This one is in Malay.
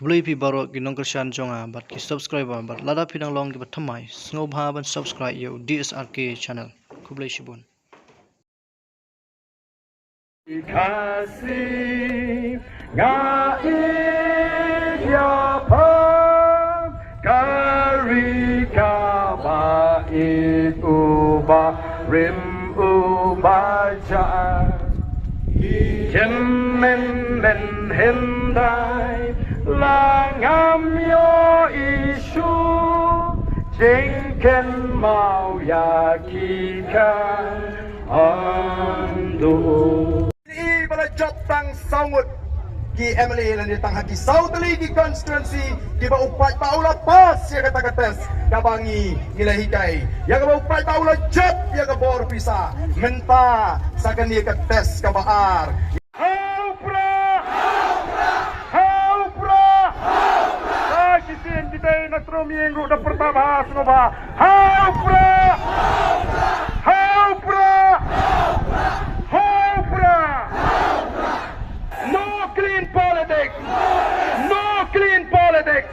Kublai pi barok ginong Krishan jonga bat ki subscriber bat lada pinang long ki bat thamai sngo bha ban subscribe yo DSRK channel kublai shibun. Kasih ngaik ya pam karika bait uba rim ubaja jemen men hendai langam yo isu jengken mau yakikan andu job tang saungut ki Emily lan ditang haki Sautali ki constituency ki ba upat paula pas ya kata kates kabangi ilahikai ya ka ba upat paula job ya ka bor pisa menta sakan dia kates ka baar Kisin kita nasro minggu dah pertama semua haupra no clean politics